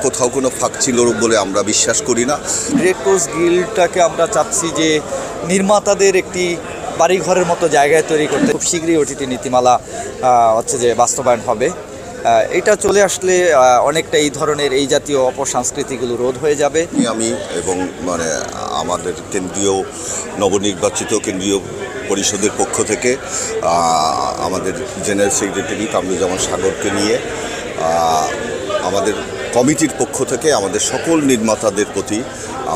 কোথাও কোনো ফাঁক ছিল বলে আমরা বিশ্বাস করি না। ডিরেক্টরস গিল্ডটাকে আমরা চাচ্ছি যে নির্মাতাদের একটি বাড়িঘরের মতো জায়গায় তৈরি করতে। খুব শীঘ্রই ওটিটি নীতিমালা হচ্ছে যে বাস্তবায়ন হবে। এটা চলে আসলে অনেকটা এই ধরনের এই জাতীয় অপসংস্কৃতিগুলো রোধ হয়ে যাবে। আমি এবং আমাদের কেন্দ্রীয় নবনির্বাচিত কেন্দ্রীয় পরিষদের পক্ষ থেকে আমাদের জেনারেল সেক্রেটারি কামরুজ্জামান সাগরকে নিয়ে আমাদের কমিটির পক্ষ থেকে আমাদের সকল নির্মাতাদের প্রতি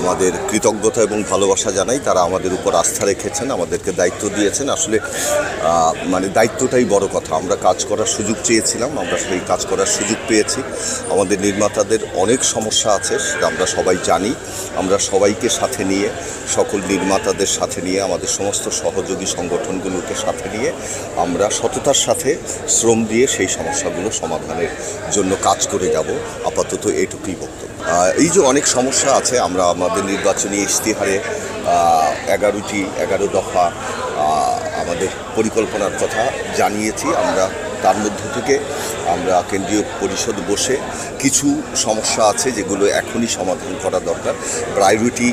আমাদের কৃতজ্ঞতা এবং ভালোবাসা জানাই। তারা আমাদের উপর আস্থা রেখেছেন, আমাদেরকে দায়িত্ব দিয়েছেন। আসলে দায়িত্বটাই বড় কথা। আমরা কাজ করার সুযোগ চেয়েছিলাম, আমরা সেই কাজ করার সুযোগ পেয়েছি। আমাদের নির্মাতাদের অনেক সমস্যা আছে, সেটা আমরা সবাই জানি। আমরা সবাইকে সাথে নিয়ে, সকল নির্মাতাদের সাথে নিয়ে, আমাদের সমস্ত সহযোগী সংগঠনগুলোকে সাথে নিয়ে আমরা সততার সাথে শ্রম দিয়ে সেই সমস্যাগুলো সমাধানের জন্য কাজ করে যাব। আপাতত এটুকুই বক্তব্য। এই যে অনেক সমস্যা আছে, আমরা আমাদের নির্বাচনী ইশতেহারে 11 দফা আমাদের পরিকল্পনার কথা জানিয়েছি। আমরা তার মধ্য থেকে আমরা কেন্দ্রীয় পরিষদ বসে কিছু সমস্যা আছে যেগুলো এখনই সমাধান করা দরকার। প্রায়োরিটি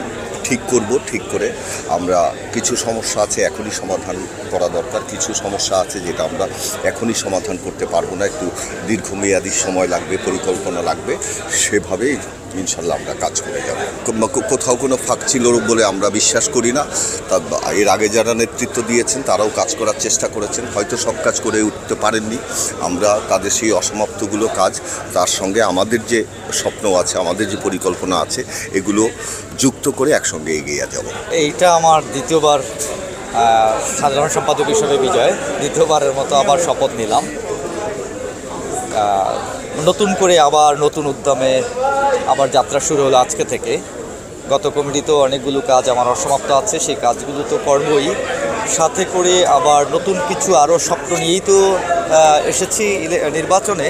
ঠিক করব, ঠিক করে আমরা কিছু সমস্যা আছে এখনই সমাধান করা দরকার। কিছু সমস্যা আছে যেটা আমরা এখনই সমাধান করতে পারবো না, একটু দীর্ঘমেয়াদী সময় লাগবে, পরিকল্পনা লাগবে। সেভাবেই ইনশাল্লাহ আমরা কাজ করে যাব। কোথাও কোনো ফাঁক ছিল বলে আমরা বিশ্বাস করি না। এর আগে যারা নেতৃত্ব দিয়েছেন তারাও কাজ করার চেষ্টা করেছেন, হয়তো সব কাজ করে উঠতে পারেননি। আমরা তাদের সেই অসমাপ্তগুলো কাজ, তার সঙ্গে আমাদের যে স্বপ্ন আছে, আমাদের যে পরিকল্পনা আছে, এগুলো যুক্ত করে একসঙ্গে এগিয়ে যাব। এইটা আমার দ্বিতীয়বার সাধারণ সম্পাদক হিসেবে বিজয়, দ্বিতীয়বারের মতো আবার শপথ নিলাম। নতুন করে আবার নতুন উদ্যমে আবার যাত্রা শুরু হলো আজকে থেকে। গত কমিটিতেও অনেকগুলো কাজ আমার অসমাপ্ত আছে, সেই কাজগুলো তো করবই। সাথে করে আবার নতুন কিছু আরও স্বপ্ন নিয়েই তো এসেছি নির্বাচনে।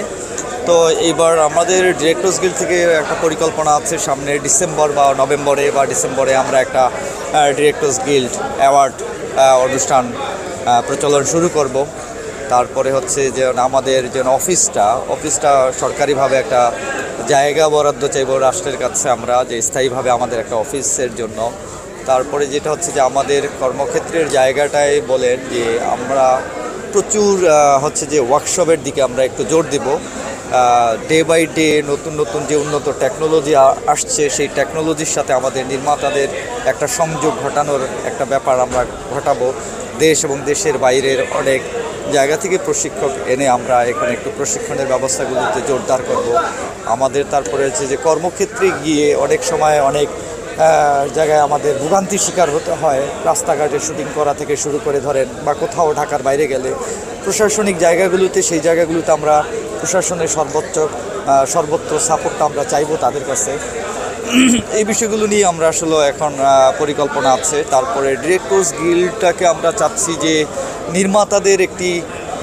তো এইবার আমাদের ডিরেক্টরস গিল্ড থেকে একটা পরিকল্পনা আছে, সামনে ডিসেম্বর বা নভেম্বরে বা ডিসেম্বরে আমরা একটা ডিরেক্টরস গিল্ড অ্যাওয়ার্ড অনুষ্ঠান প্রচলন শুরু করব। তারপরে হচ্ছে যে আমাদের যে অফিসটা সরকারিভাবে একটা জায়গা বরাদ্দ চাইব রাষ্ট্রের কাছে আমরা, যে স্থায়ীভাবে আমাদের একটা অফিসের জন্য। তারপরে যেটা হচ্ছে যে আমাদের কর্মক্ষেত্রের জায়গাটায় বলেন যে আমরা প্রচুর হচ্ছে যে ওয়ার্কশপের দিকে আমরা একটু জোর দেব। ডে বাই ডে নতুন নতুন যে উন্নত টেকনোলজি আসছে, সেই টেকনোলজির সাথে আমাদের নির্মাতাদের একটা সংযোগ ঘটানোর একটা ব্যাপার আমরা ঘটাবো। দেশ এবং দেশের বাইরের অনেক জায়গা থেকে প্রশিক্ষক এনে আমরা এখানে একটু প্রশিক্ষণের ব্যবস্থাগুলোতে জোরদার করব। আমাদের তারপরে হচ্ছে যে কর্মক্ষেত্রে গিয়ে অনেক সময় অনেক জায়গায় আমাদের ভোগান্তির শিকার হতে হয়। রাস্তাঘাটে শুটিং করা থেকে শুরু করে ধরেন, বা কোথাও ঢাকার বাইরে গেলে প্রশাসনিক জায়গাগুলোতে, সেই জায়গাগুলোতে আমরা প্রশাসনের সর্বত্র সাপোর্টটা আমরা চাইবো তাদের কাছে। এই বিষয়গুলো নিয়ে আমরা আসলে এখন পরিকল্পনা আছে। তারপরে ডিরেক্টরস গিল্ডটাকে আমরা চাচ্ছি যে নির্মাতাদের একটি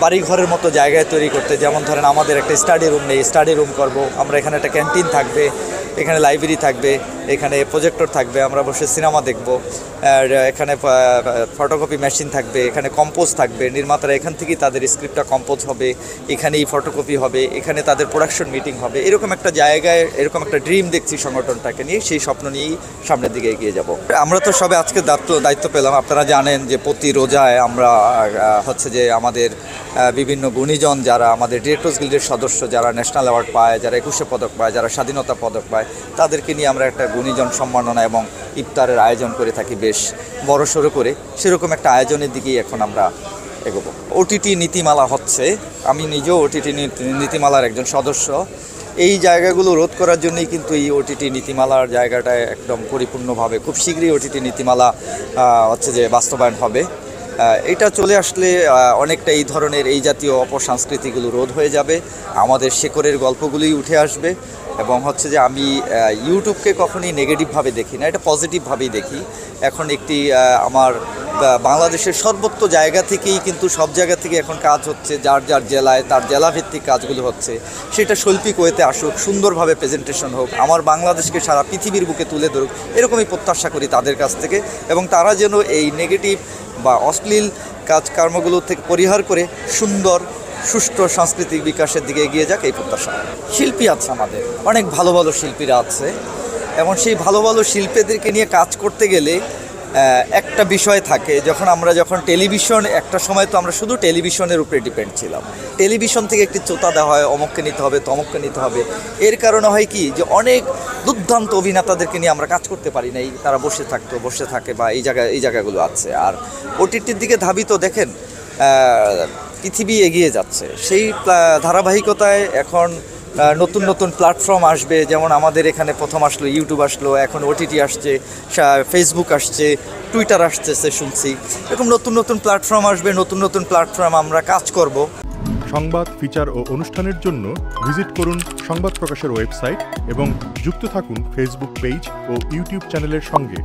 বাড়িঘরের মতো জায়গায় তৈরি করতে। যেমন ধরেন আমাদের একটা স্টাডি রুম নেই, স্টাডি রুম করব আমরা। এখানে একটা ক্যান্টিন থাকবে, এখানে লাইব্রেরি থাকবে, এখানে প্রজেক্টর থাকবে, আমরা বসে সিনেমা দেখব। আর এখানে ফটোকপি মেশিন থাকবে, এখানে কম্পোজ থাকবে। নির্মাতারা এখান থেকেই তাদের স্ক্রিপ্টটা কম্পোজ হবে, এখানেই ফটোকপি হবে, এখানে তাদের প্রোডাকশন মিটিং হবে। এরকম একটা জায়গায়, এরকম একটা ড্রিম দেখছি সংগঠনটাকে নিয়ে। সেই স্বপ্ন নিয়েই সামনের দিকে এগিয়ে যাব। আমরা তো সবে আজকে দায়িত্ব পেলাম। আপনারা জানেন যে প্রতি রোজায় আমরা হচ্ছে যে আমাদের বিভিন্ন গুণীজন যারা আমাদের ডিরেক্টরস গিল্ডের সদস্য, যারা ন্যাশনাল অ্যাওয়ার্ড পায়, যারা 21শে পদক পায়, যারা স্বাধীনতা পদক পায়, তাদেরকে নিয়ে আমরা একটা গুণীজন সম্মাননা এবং ইফতারের আয়োজন করে থাকি, বেশ বড়সড় করে। সেরকম একটা আয়োজনের দিকেই এখন আমরা এগোবো। ওটিটি নীতিমালা হচ্ছে, আমি নিজেও ওটিটি নীতিমালার একজন সদস্য। এই জায়গাগুলো রোধ করার জন্যই কিন্তু এই ওটিটি নীতিমালার জায়গাটায় একদম পরিপূর্ণভাবে খুব শীঘ্রই ওটিটি নীতিমালা হচ্ছে যে বাস্তবায়ন হবে। এটা চলে আসলে অনেকটা এই ধরনের এই জাতীয় অপসংস্কৃতিগুলো রোধ হয়ে যাবে, আমাদের শেকড়ের গল্পগুলোই উঠে আসবে। এবং হচ্ছে যে আমি ইউটিউবকে কখনই নেগেটিভভাবে দেখি না, এটা পজিটিভভাবেই দেখি। এখন একটি আমার বাংলাদেশের সর্বত্র জায়গা থেকেই কিন্তু সব জায়গা থেকে এখন কাজ হচ্ছে, যার যার জেলায় তার জেলাভিত্তিক কাজগুলো হচ্ছে। সেটা শৈল্পিক ওয়েতে আসুক, সুন্দরভাবে প্রেজেন্টেশন হোক, আমার বাংলাদেশকে সারা পৃথিবীর বুকে তুলে ধরুক, এরকমই প্রত্যাশা করি তাদের কাছ থেকে। এবং তারা যেন এই নেগেটিভ বা অশ্লীল কাজকর্মগুলো থেকে পরিহার করে সুন্দর সুষ্ঠু সাংস্কৃতিক বিকাশের দিকে এগিয়ে যাক, এই প্রত্যাশা। শিল্পী আছে আমাদের, অনেক ভালো ভালো শিল্পীরা আছে, এবং সেই ভালো ভালো শিল্পীদেরকে নিয়ে কাজ করতে গেলে একটা বিষয় থাকে, যখন টেলিভিশন, একটা সময় তো আমরা শুধু টেলিভিশনের উপরে ডিপেন্ড ছিলাম, টেলিভিশন থেকে একটি চোতা দেওয়া হয়, অমুককে নিতে হবে তমুককে নিতে হবে, এর কারণে হয় কি যে অনেক দুর্দান্ত অভিনেতাদেরকে নিয়ে আমরা কাজ করতে পারি নাই, তারা বসে থাকে বা এই জায়গাগুলো আছে। আর ওটিটির দিকে ধাবিত দেখেন পৃথিবী এগিয়ে যাচ্ছে, সেই ধারাবাহিকতায় এখন নতুন নতুন প্ল্যাটফর্ম আসবে, যেমন আমাদের এখানে প্রথম আসলো ইউটিউব, আসলো এখন ওটিটি আসছে, ফেসবুক আসছে, টুইটার আসছে শুনছি, এরকম নতুন নতুন প্ল্যাটফর্ম আসবে, নতুন নতুন প্ল্যাটফর্ম আমরা কাজ করব। সংবাদ, ফিচার ও অনুষ্ঠানের জন্য ভিজিট করুন সংবাদ প্রকাশের ওয়েবসাইট এবং যুক্ত থাকুন ফেসবুক পেজ ও ইউটিউব চ্যানেলের সঙ্গে।